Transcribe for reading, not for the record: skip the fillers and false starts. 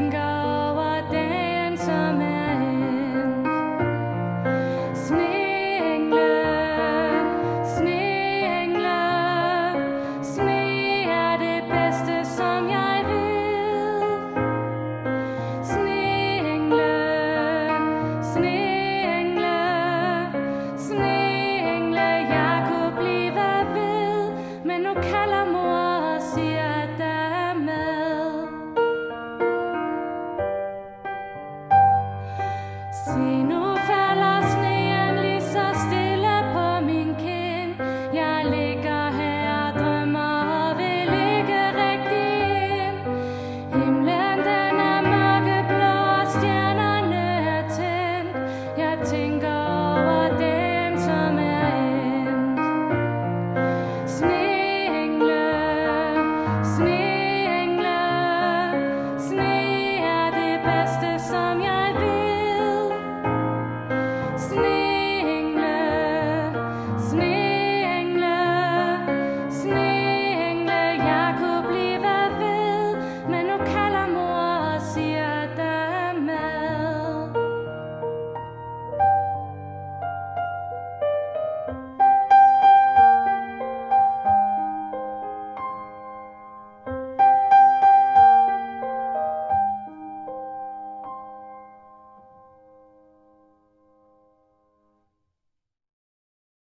tænker over dagen, som er endt. Sneengle, sneengle, sne er det bedste, som jeg ved. Sneengle, sneengle, sneengle, jeg kunne blive ved, men nu kalder mor og siger, at der er mad. Se nu